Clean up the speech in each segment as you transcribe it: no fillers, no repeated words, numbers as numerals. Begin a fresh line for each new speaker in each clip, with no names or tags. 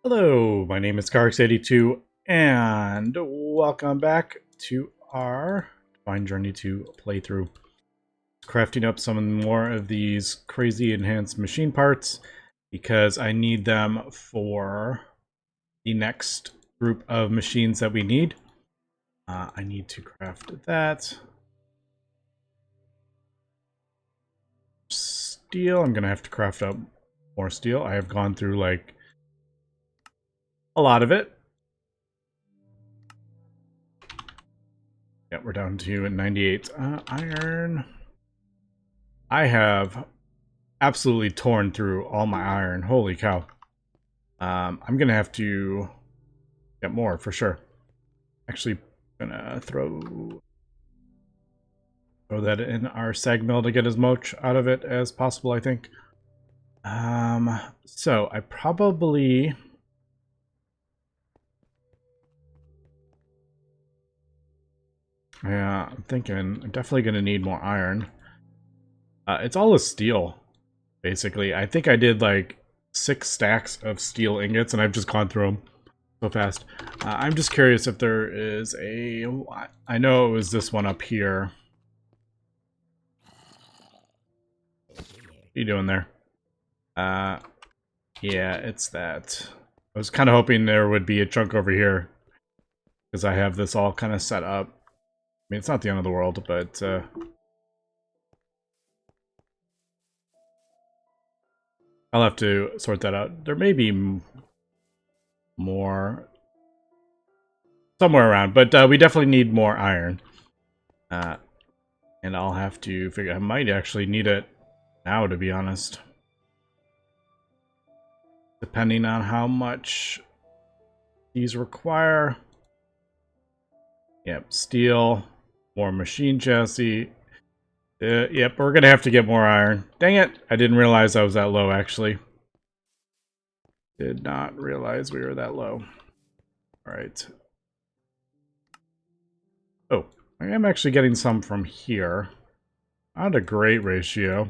Hello, my name is Carx82, and welcome back to our Divine Journey 2 playthrough. Crafting up some more of these crazy enhanced machine parts because I need them for the next group of machines that we need. I need to craft that. Steel, I'm going to have to craft up more steel. I have gone through like a lot of it. Yeah, we're down to 98. Iron. I have absolutely torn through all my iron. Holy cow. I'm going to have to get more for sure. Actually, going to throw that in our sag mill to get as much out of it as possible, I think. So I probably... Yeah, I'm thinking I'm definitely going to need more iron. It's all a steel, basically. I think I did like 6 stacks of steel ingots, and I've just gone through them so fast. I'm just curious if there is a... I know it was this one up here. What are you doing there? Yeah, it's that. I was kind of hoping there would be a chunk over here, because I have this all kind of set up. I mean, it's not the end of the world, but I'll have to sort that out. There may be more somewhere around, but we definitely need more iron. And I'll have to figure... I might actually need it now, to be honest. Depending on how much these require. Yep, steel, more machine chassis. Yep, we're gonna have to get more iron. Dang it! I didn't realize I was that low, actually. Did not realize we were that low. Alright. Oh, I am actually getting some from here. Not a great ratio. I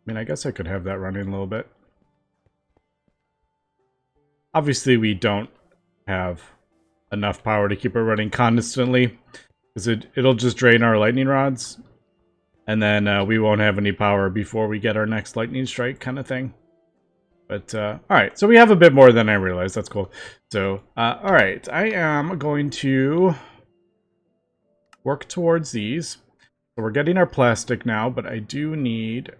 mean, I guess I could have that running a little bit. Obviously, we don't have enough power to keep it running constantly, because it'll just drain our lightning rods, and then we won't have any power before we get our next lightning strike kind of thing. But alright, so we have a bit more than I realized. That's cool. So alright, I am going to work towards these. So we're getting our plastic now, but I do need...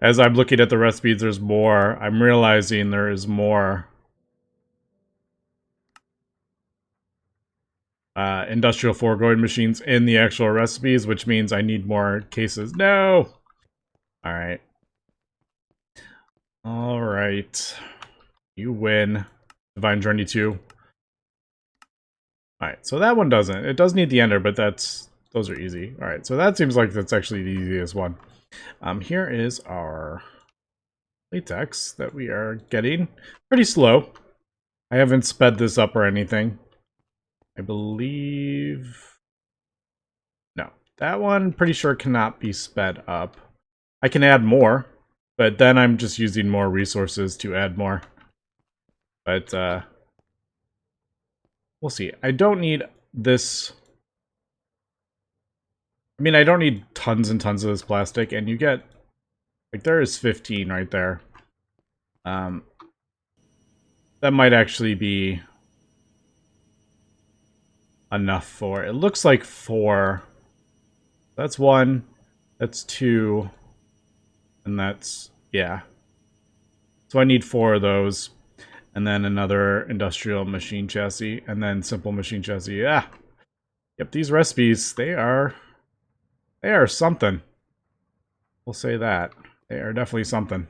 As I'm looking at the recipes, there's more. I'm realizing there is more industrial foregoing machines in the actual recipes, which means I need more cases. No! Alright. Alright. You win. Divine Journey 2. Alright, so that one doesn't. It does need the ender, but those are easy. Alright, so that seems like that's actually the easiest one. Here is our latex that we are getting. Pretty slow. I haven't sped this up or anything. I believe... No. That one, pretty sure, cannot be sped up. I can add more, but then I'm just using more resources to add more. But, we'll see. I don't need this... I mean, I don't need tons and tons of this plastic, and you get... Like, there is 15 right there. That might actually be enough for... It looks like 4. That's 1. That's 2. And that's... Yeah. So I need 4 of those. And then another industrial machine chassis. And then simple machine chassis. Yeah. Yep, these recipes, they are something. We'll say that. They are definitely something.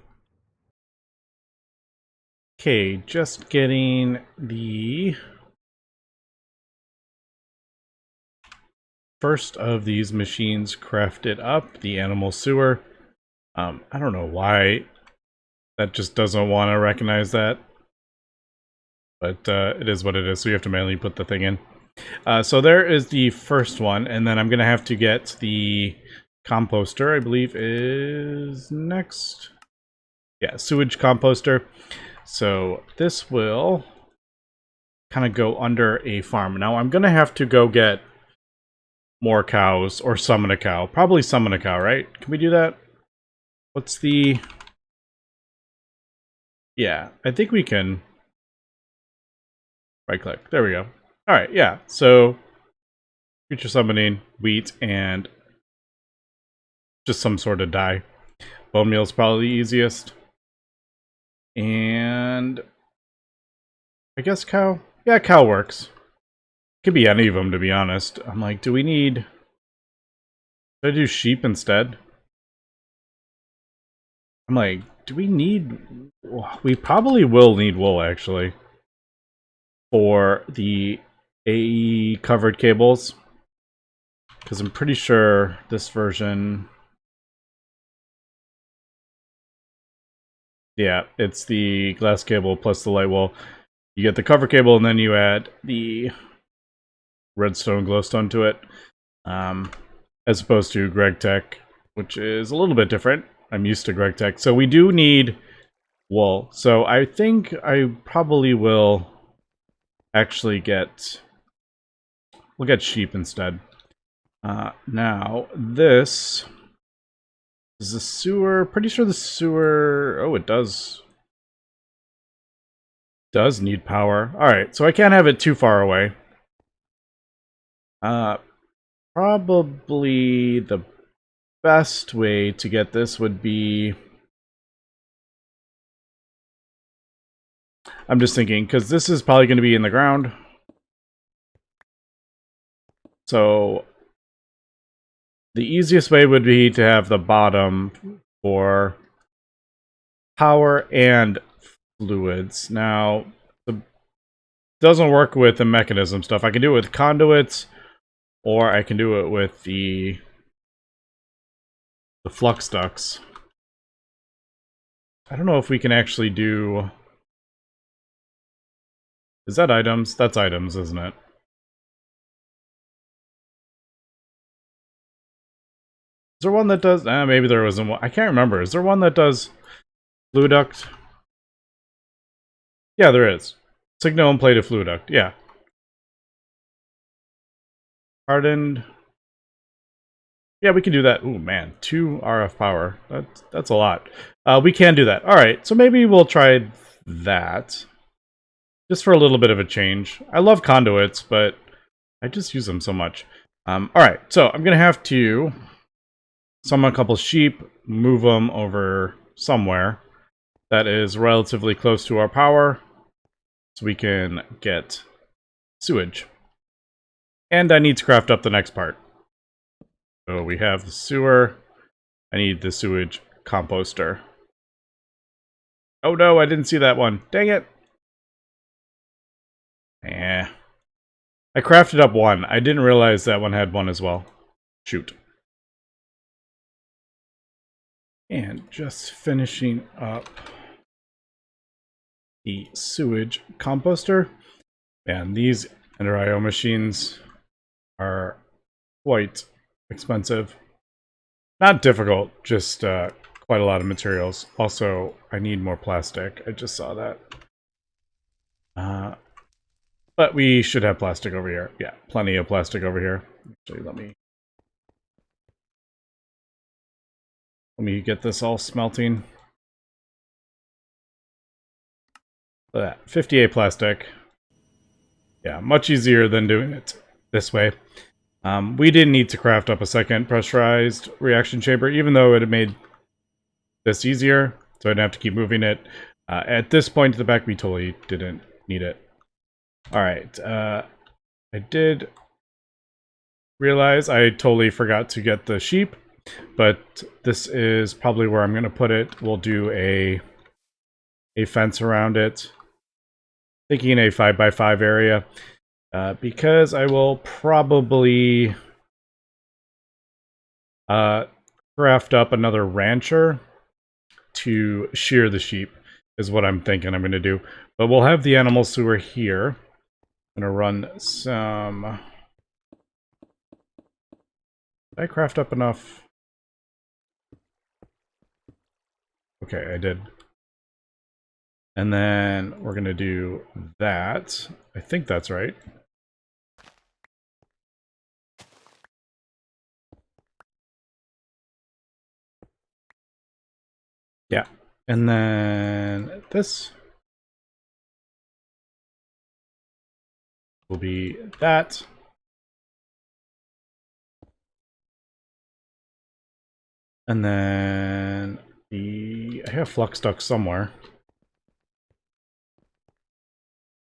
Okay, just getting the first of these machines crafted up, the animal sewer. I don't know why that just doesn't want to recognize that. But it is what it is, so you have to manually put the thing in. So there is the first one, and then I'm going to have to get the composter, I believe, is next. Yeah, sewage composter. So this will kind of go under a farm. Now I'm going to have to go get more cows or summon a cow. Probably summon a cow, right? Can we do that? What's the... Yeah, I think we can right click. There we go. All right, yeah. So future summoning, wheat, and just some sort of dye. Bone meal is probably the easiest. And I guess cow. Yeah, cow works. Could be any of them, to be honest. I'm like, do we need... Should I do sheep instead? I'm like, do we need... We probably will need wool, actually. For the AE covered cables. Because I'm pretty sure this version... Yeah, it's the glass cable plus the light wool. You get the cover cable, and then you add the redstone glowstone to it. As opposed to Greg Tech, which is a little bit different. I'm used to Greg Tech. So we do need wool. So I think I probably will actually get... We'll get sheep instead. Now, this is the sewer. Pretty sure the sewer... Oh, it does need power. Alright, so I can't have it too far away. Probably the best way to get this would be... I'm just thinking, because this is probably going to be in the ground. So the easiest way would be to have the bottom for power and fluids. Now, it doesn't work with the mechanism stuff. I can do it with conduits, or I can do it with the flux ducts. I don't know if we can actually do... Is that items? That's items, isn't it? Is there one that does... maybe there wasn't one. I can't remember. Is there one that does fluid duct? Yeah, there is. Signal and plated fluid duct. Yeah. Hardened. Yeah, we can do that. Ooh, man. 2 RF power. That's a lot. We can do that. Alright, so maybe we'll try that. Just for a little bit of a change. I love conduits, but I just use them so much. Alright, so I'm going to have to summon a couple sheep, move them over somewhere that is relatively close to our power, so we can get sewage. And I need to craft up the next part. So we have the sewer. I need the sewage composter. Oh no, I didn't see that one. Dang it. I crafted up one. I didn't realize that one had one as well. Shoot. And just finishing up the sewage composter. And these Ender IO machines are quite expensive. Not difficult, just quite a lot of materials. Also, I need more plastic. I just saw that. But we should have plastic over here. Yeah, plenty of plastic over here. Actually, let me get this all smelting. Look at that, 58 plastic. Yeah, much easier than doing it this way. We didn't need to craft up a second pressurized reaction chamber, even though it had made this easier, so I didn't have to keep moving it. At this point to the back, we totally didn't need it. Alright, I did realize I totally forgot to get the sheep, but this is probably where I'm going to put it. We'll do a fence around it. Thinking a 5x5 area, because I will probably craft up another rancher to shear the sheep, is what I'm thinking I'm going to do. But we'll have the animal sewer here. I'm going to run some... Did I craft up enough? Okay, I did. And then we're going to do that. I think that's right. Yeah. And then this will be that. And then I have flux ducts somewhere.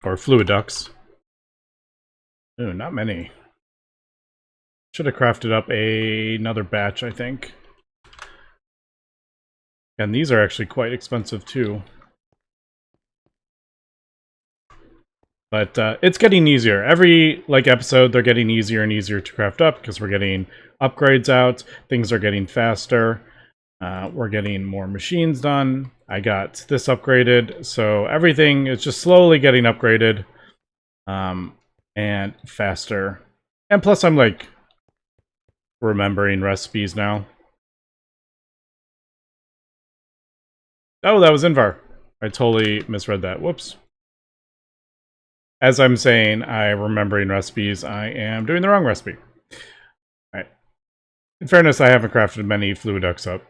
Or fluid ducts. Ooh, not many. Should have crafted up another batch, I think. And these are actually quite expensive too. But it's getting easier. Every episode, they're getting easier and easier to craft up because we're getting upgrades out. Things are getting faster. We're getting more machines done. I got this upgraded, so everything is just slowly getting upgraded and faster. And plus, I'm remembering recipes now. Oh, that was Invar. I totally misread that. Whoops. As I'm saying, I'm remembering recipes. I am doing the wrong recipe. Alright. In fairness, I haven't crafted many fluid ducts up.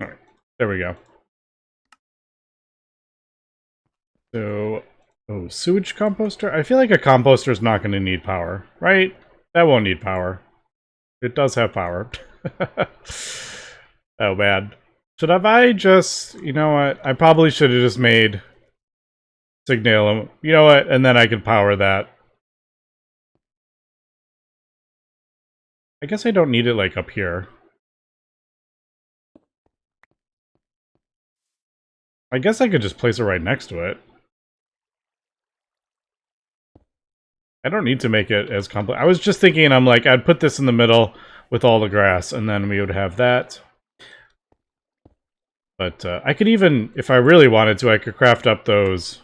Alright. There we go. So, oh, sewage composter? I feel like a composter is not going to need power, right? That won't need power. It does have power. Oh, bad. Should have I just... You know what? I probably should have just made Signalum. You know what? And then I could power that. I guess I don't need it, up here. I guess I could just place it right next to it. I don't need to make it as complex. I was just thinking, I'm like, I'd put this in the middle with all the grass, and then we would have that. But I could even, if I really wanted to, I could craft up the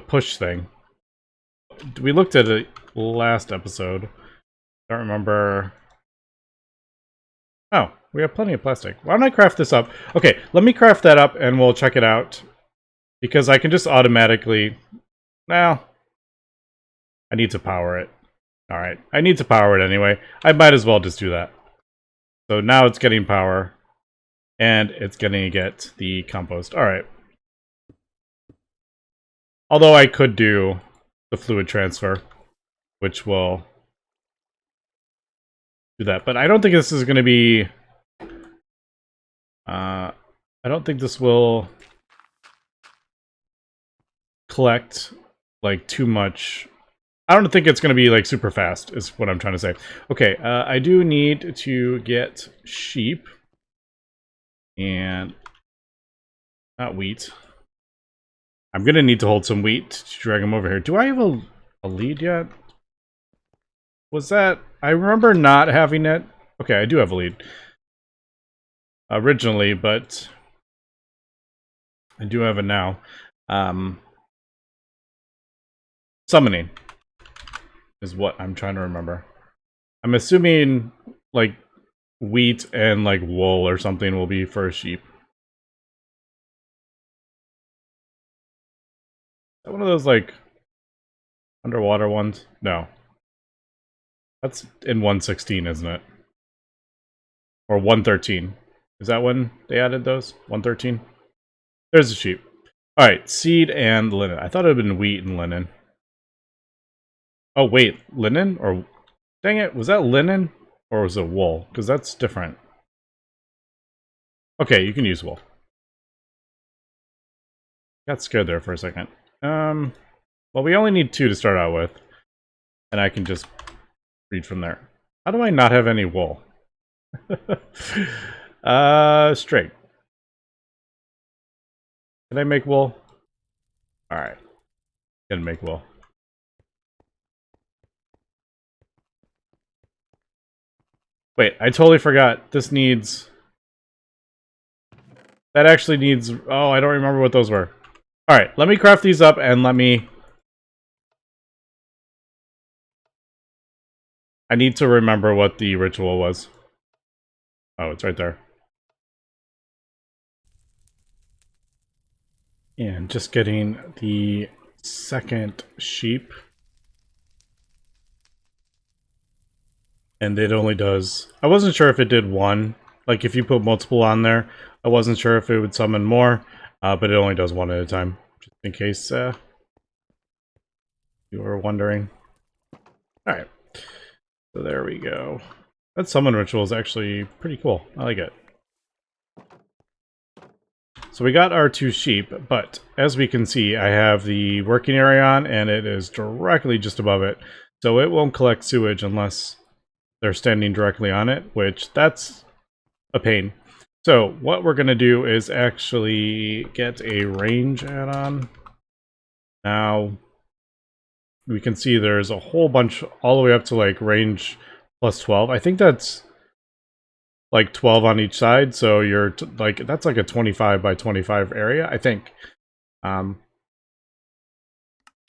push thing. We looked at it last episode. Don't remember. Oh, we have plenty of plastic. Why don't I craft this up? Okay, let me craft that up, and we'll check it out. Because I can just automatically... Well, I need to power it. Alright, I need to power it anyway. I might as well just do that. So now it's getting power. And it's going to get the compost. Alright. Although I could do the fluid transfer, which will do that. But I don't think this is going to be... I don't think this will collect, too much... I don't think it's going to be, super fast, is what I'm trying to say. Okay, I do need to get sheep. And... not wheat. I'm going to need to hold some wheat to drag them over here. Do I have a lead yet? Was that... I remember not having it. Okay, I do have a lead. Originally, but... I do have it now. Summoning is what I'm trying to remember. I'm assuming, wheat and, wool or something will be for a sheep. Is that one of those, underwater ones? No. That's in 116, isn't it? Or 113. Is that when they added those? 113? There's a sheep. Alright, seed and linen. I thought it had been wheat and linen. Oh, wait. Linen? Or... Dang it, was that linen? Or was it wool? Because that's different. Okay, you can use wool. Got scared there for a second. Well, we only need 2 to start out with. And I can just read from there. How do I not have any wool? Straight. Can I make wool? Alright. Can make wool. Wait, I totally forgot. This needs... That actually needs... Oh, I don't remember what those were. Alright, let me craft these up and let me I need to remember what the ritual was. Oh, it's right there. And just getting the second sheep. And it only does... I wasn't sure if it did one. Like, if you put multiple on there, I wasn't sure if it would summon more. But it only does one at a time. Just in case you were wondering. Alright. So there we go. That summon ritual is actually pretty cool. I like it. So we got our 2 sheep, but as we can see, I have the working area on, and it is directly just above it. So it won't collect sewage unless they're standing directly on it, which that's a pain. So what we're going to do is actually get a range add-on. Now, we can see there's a whole bunch all the way up to like range plus 12. I think that's like 12 on each side, so you're like that's like a 25 by 25 area, I think.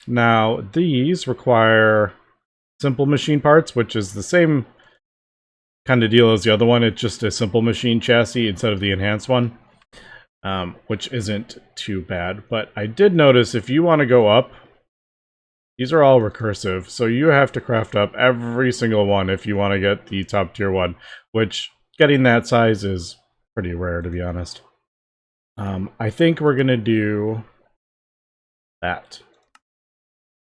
Now these require simple machine parts, which is the same kind of deal as the other one. It's just a simple machine chassis instead of the enhanced one, which isn't too bad. But I did notice if you want to go up, these are all recursive, so you have to craft up every single one if you want to get the top tier one, which getting that size is pretty rare, to be honest. I think we're going to do that.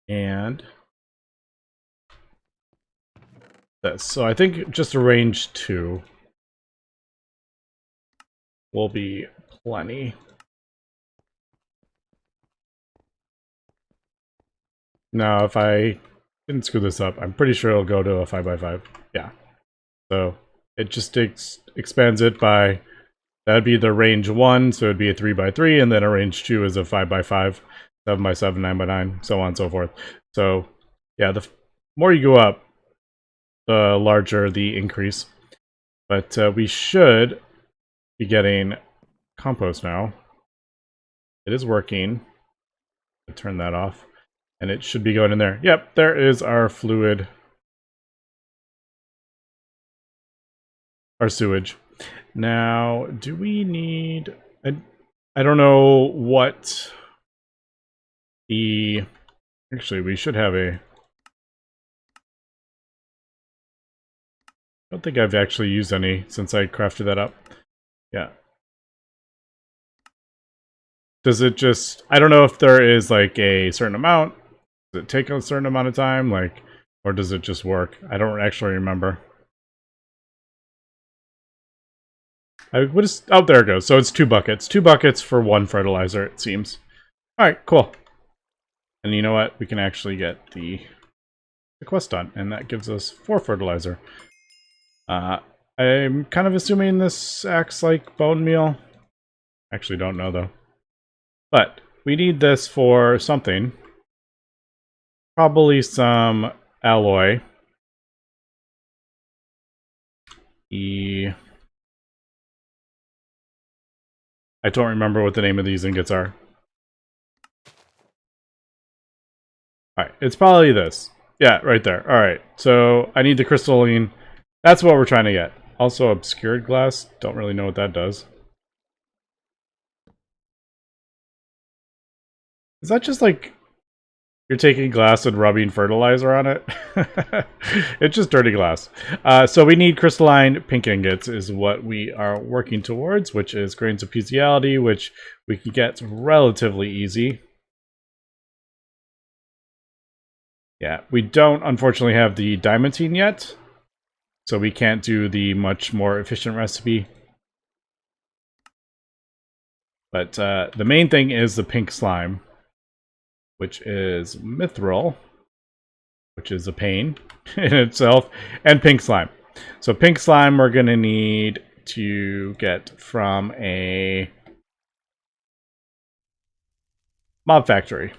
And this. So I think just a range 2 will be plenty. Now, if I didn't screw this up, I'm pretty sure it'll go to a 5x5. Yeah. So it just expands it by... That'd be the range 1, so it'd be a 3x3, and then a range 2 is a 5x5, 7x7, 9x9, so on and so forth. So, yeah, the more you go up, the larger the increase. But we should be getting compost now. It is working. I'll turn that off, and it should be going in there. Yep, there is our fluid, our sewage. Now, do we need... I don't know what the... Actually, we should have a... I don't think I've actually used any since I crafted that up. Yeah. Does it just... I don't know if there is like a certain amount. Does it take a certain amount of time? Like, or does it just work? I don't actually remember. What is... Oh, there it goes. So it's 2 buckets. 2 buckets for 1 fertilizer, it seems. Alright, cool. And you know what? We can actually get the quest done, and that gives us 4 fertilizer. I'm kind of assuming this acts like bone meal. Actually don't know, though. But we need this for something. Probably some alloy. I don't remember what the name of these ingots are. Alright, it's probably this. Yeah, right there. Alright, so I need the crystalline. That's what we're trying to get. Also, obscured glass. Don't really know what that does. Is that just like you're taking glass and rubbing fertilizer on it? It's just dirty glass. So we need crystalline pink ingots is what we are working towards, which is grains of physiality, which we can get relatively easy. Yeah, we don't unfortunately have the diamantine yet, so we can't do the much more efficient recipe. But the main thing is the pink slime, which is mithril, which is a pain in itself, and pink slime. So pink slime we're going to need to get from a mob factory,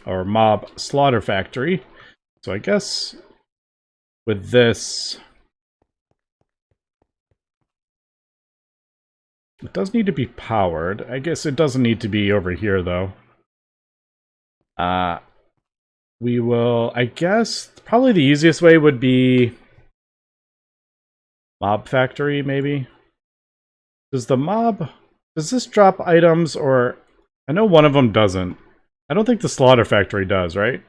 or mob slaughter factory. So I guess with this, it does need to be powered. I guess it doesn't need to be over here, though. We will, I guess, probably the easiest way would be Mob factory, maybe? Does this drop items, or... I know one of them doesn't. I don't think the slaughter factory does, right?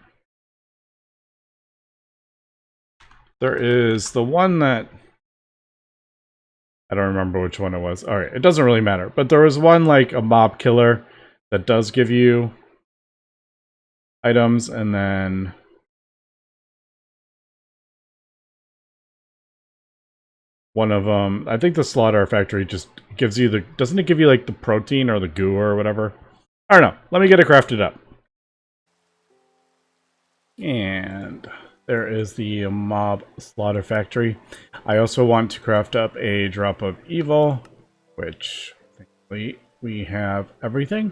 There is the one that... I don't remember which one it was. Alright, it doesn't really matter. But there was one, like, a mob killer that does give you items, and then... one of them... I think the slaughter factory just gives you the... Doesn't it give you, like, the protein or the goo or whatever? I don't know. Let me get it crafted up. And there is the mob slaughter factory. I also want to craft up a drop of evil, which thankfully we have everything.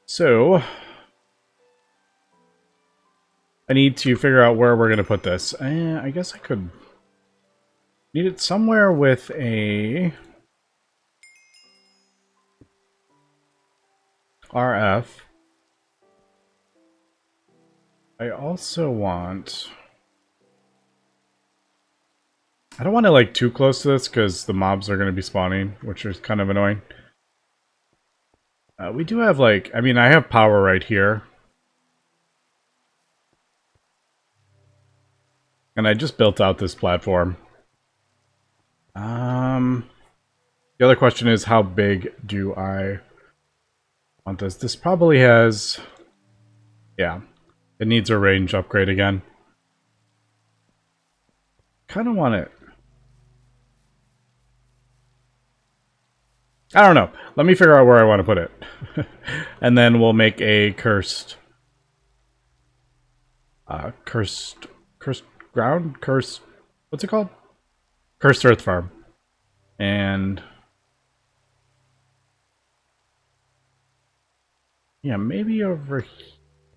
So I need to figure out where we're going to put this. I guess I could need it somewhere with a RF. I also want... I don't want it like too close to this because the mobs are going to be spawning, which is kind of annoying. We do have like... I mean, I have power right here. And I just built out this platform. The other question is, how big do I want this? This probably has... Yeah. It needs a range upgrade again. Kind of want it... I don't know. Let me figure out where I want to put it. And then we'll make a cursed ground? What's it called? Cursed earth farm. And... yeah, maybe over here.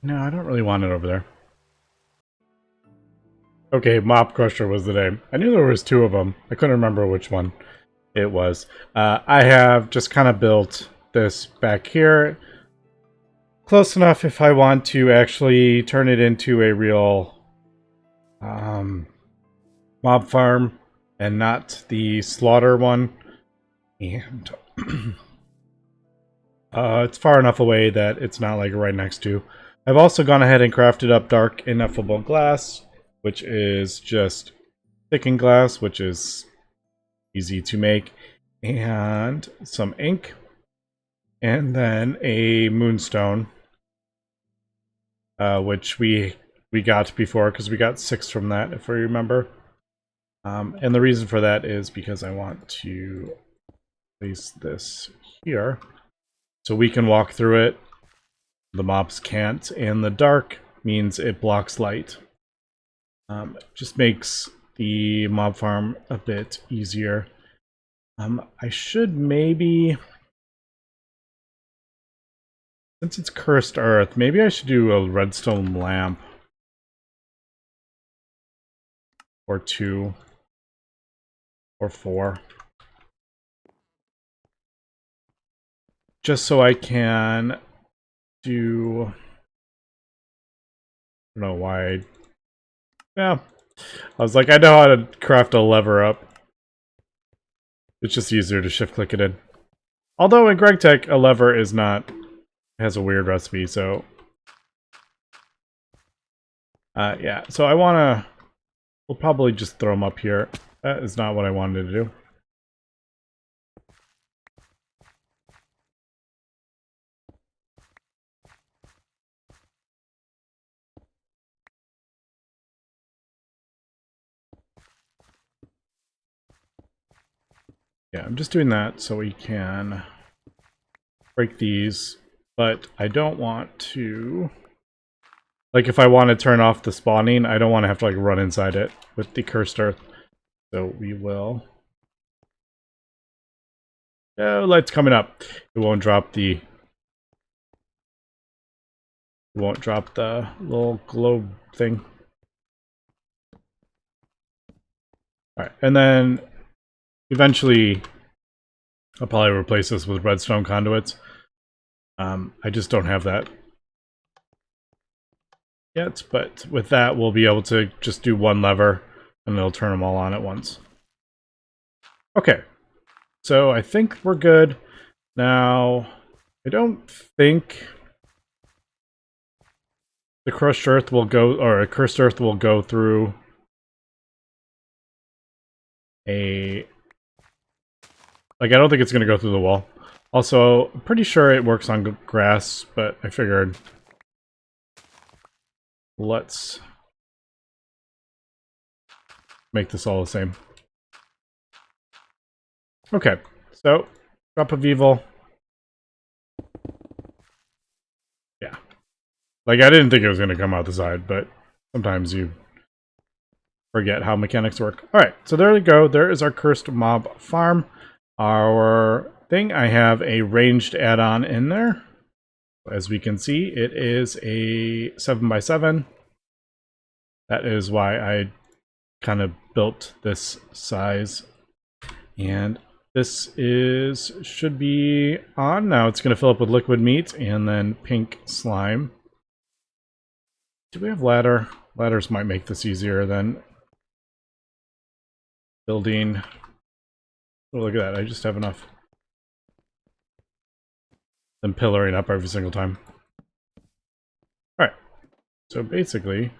No, I don't really want it over there. Okay, Mop Crusher was the name. I knew there was two of them. I couldn't remember which one it was. I have just kind of built this back here. Close enough if I want to actually turn it into a real mob farm and not the slaughter one. And it's far enough away that it's not like right next to. I've also gone ahead and crafted up dark ineffable glass, which is just thickened glass, which is easy to make, and some ink, and then a moonstone, which we got before because we got 6 from that, if we remember. And the reason for that is because I want to place this here so we can walk through it. The mobs can't, and the dark means it blocks light. Just makes the mob farm a bit easier. I should maybe, since it's cursed earth, maybe I should do a redstone lamp. Or 2. Or 4. Just so I can do... I don't know why. Yeah. I was like, I know how to craft a lever up. It's just easier to shift click it in. Although in GregTech, a lever is not... has a weird recipe, so... yeah, so I want to... We'll probably just throw them up here. That is not what I wanted to do. Yeah, I'm just doing that so we can break these, but I don't want to... Like, if I want to turn off the spawning, I don't want to have to, like, run inside it with the cursed earth. So we will... Oh, light's coming up. It won't drop the... It won't drop the little globe thing. Alright, and then... Eventually, I'll probably replace this with redstone conduits. I just don't have that yet, but with that, we'll be able to just do one lever and it'll turn them all on at once. Okay, so I think we're good. Now, I don't think the crushed earth will go, or a cursed earth will go through a... Like, I don't think it's going to go through the wall. Also, I'm pretty sure it works on grass, but I figured... Let's make this all the same. Okay, so, drop of evil. Yeah. Like, I didn't think it was going to come out the side, but sometimes you forget how mechanics work. Alright, so there we go. There is our cursed mob farm. Our thing, I have a ranged add-on in there. As we can see, it is a 7x7. That is why I kind of built this size. And this should be on. Now it's going to fill up with liquid meat and then pink slime. Do we have ladder? Ladders might make this easier than building. Oh, look at that. I just have enough. Than pillaring up every single time. Alright. So basically,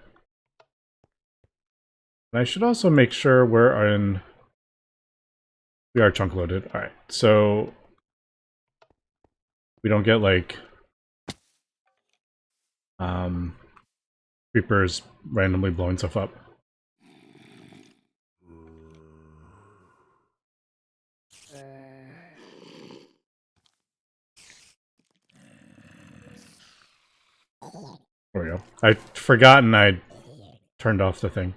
and I should also make sure we are chunk loaded. Alright, so we don't get like creepers randomly blowing stuff up. There we go. I'd forgotten I turned off the thing.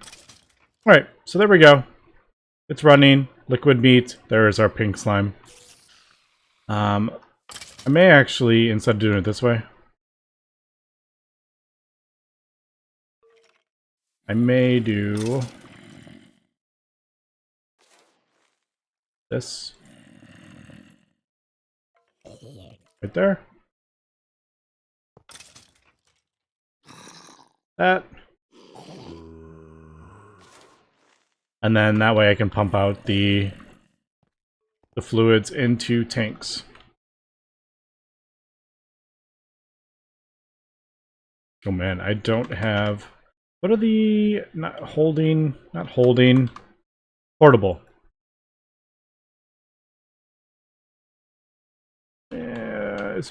Alright, so there we go. It's running. Liquid meat. There is our pink slime. I may actually, instead of doing it this way, I may do this. Right there. That. And then that way I can pump out the fluids into tanks. Oh man, I don't have... What are the... Not holding... Portable. I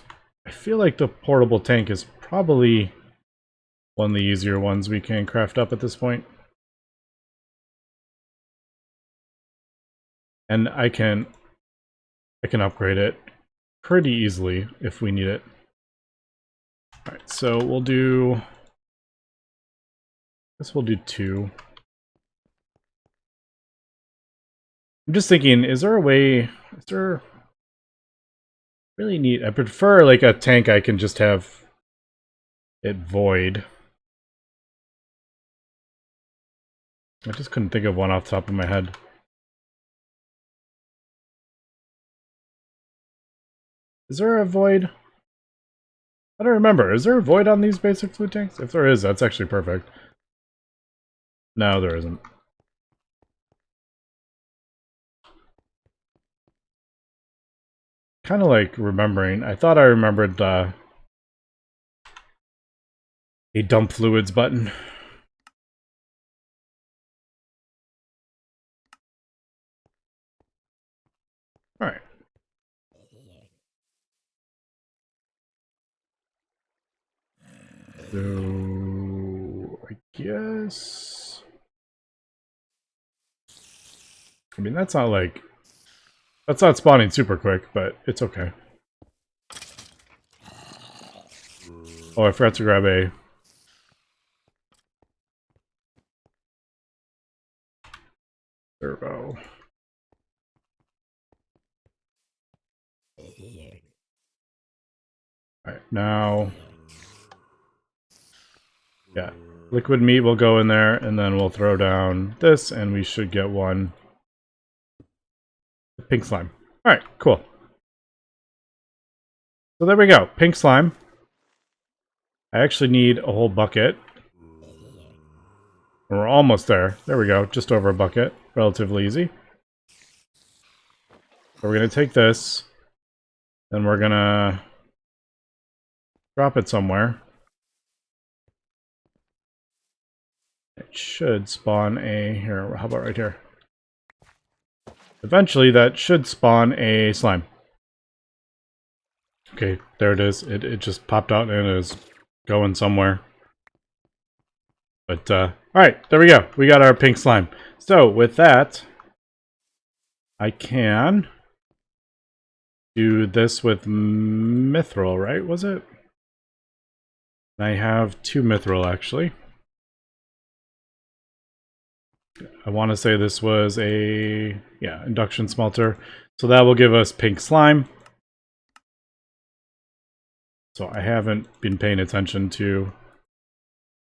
feel like the portable tank is probably one of the easier ones we can craft up at this point. And I can upgrade it pretty easily if we need it. Alright, so we'll do... I guess we'll do 2. I'm just thinking, is there a way... Is there... Really neat. I prefer like a tank I can just have it void. I just couldn't think of one off the top of my head. Is there a void? I don't remember. Is there a void on these basic fluid tanks? If there is, that's actually perfect. No, there isn't. Kind of like remembering. I thought I remembered a dump fluids button. Alright. So, I guess... I mean, that's not like... That's not spawning super quick, but it's okay. Oh, I forgot to grab a... servo. Alright, now... Yeah, liquid meat will go in there, and then we'll throw down this, and we should get one. Pink slime. Alright, cool. So there we go, pink slime. I actually need a whole bucket. We're almost there. There we go. Just over a bucket. Relatively easy. So we're going to take this, and we're going to drop it somewhere. It should spawn a... Here, how about right here? Eventually, that should spawn a slime. Okay, there it is. It just popped out and it is going somewhere. But, alright, there we go. We got our pink slime. So, with that, I can do this with mithril, right? Was it? I have 2 mithril, actually. I want to say this was a, yeah, induction smelter. So that will give us pink slime. So I haven't been paying attention to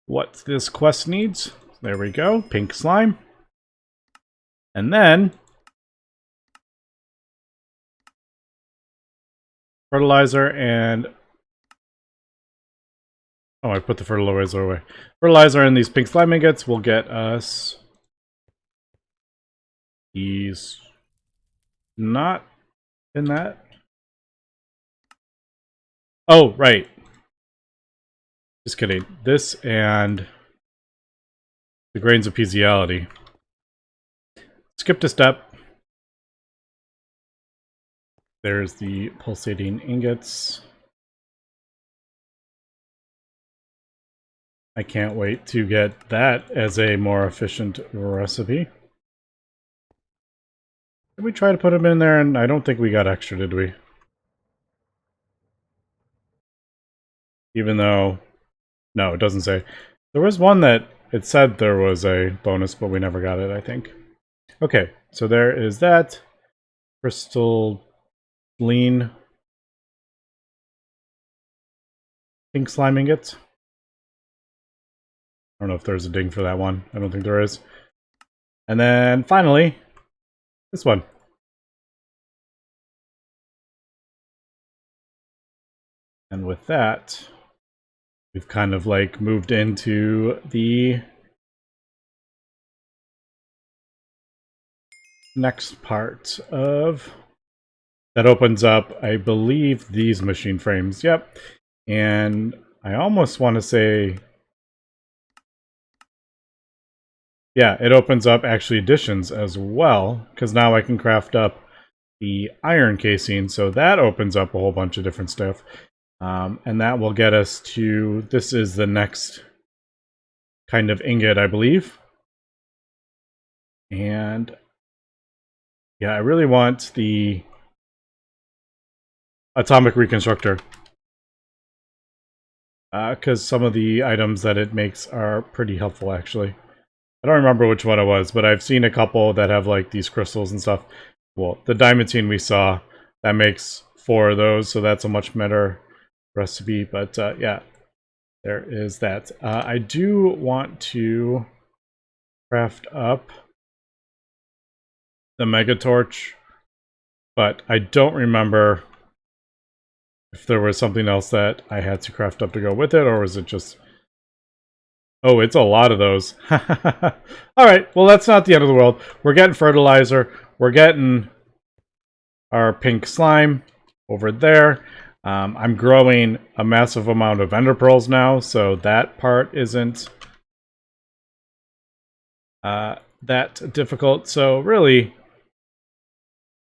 what this quest needs. There we go, pink slime. And then fertilizer and... Oh, I put the fertilizer away. Fertilizer and these pink slime ingots will get us these... Not in that. Oh, right. Just kidding. This and the grains of physiality. Skipped a step. There's the pulsating ingots. I can't wait to get that as a more efficient recipe. Did we try to put them in there? And I don't think we got extra, did we? Even though... No, it doesn't say. There was one that it said there was a bonus, but we never got it, I think. Okay, so there is that. Crystal lean pink slime ingots. I don't know if there's a ding for that one. I don't think there is. And then finally, this one. And with that, we've kind of like moved into the next part of that opens up, I believe, these machine frames. Yep. And I almost want to say, yeah, it opens up actually additions as well, because now I can craft up the iron casing, so that opens up a whole bunch of different stuff. And that will get us to, this is the next kind of ingot, I believe. And yeah, I really want the atomic reconstructor. Because some of the items that it makes are pretty helpful, actually. I don't remember which one it was, but I've seen a couple that have like these crystals and stuff. Well, the diamantine we saw, that makes 4 of those, so that's a much better recipe. But yeah, there is that. I do want to craft up the mega torch, but I don't remember if there was something else that I had to craft up to go with it, or was it just... Oh, it's a lot of those. Alright, well that's not the end of the world. We're getting fertilizer. We're getting our pink slime over there. I'm growing a massive amount of ender pearls now, so that part isn't that difficult. So really,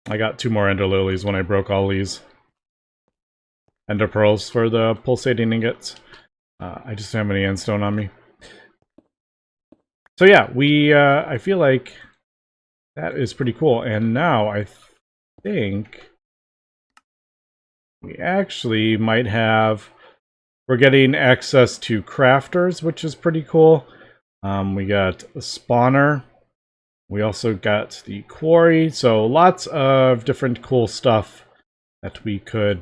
I got 2 more ender lilies when I broke all these ender pearls for the pulsating ingots. I just don't have any endstone on me. So yeah, I feel like that is pretty cool. And now I think we actually might have... We're getting access to crafters, which is pretty cool. We got a spawner. We also got the quarry. So lots of different cool stuff that we could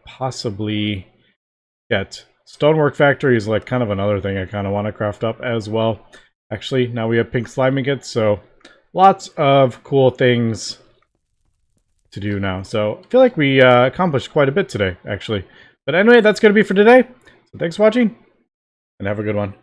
possibly get. Stonework factory is like kind of another thing I kind of want to craft up as well. Actually, now we have pink slime ingots, so lots of cool things to do now. So I feel like we accomplished quite a bit today, actually. But anyway, that's going to be for today. So thanks for watching, and have a good one.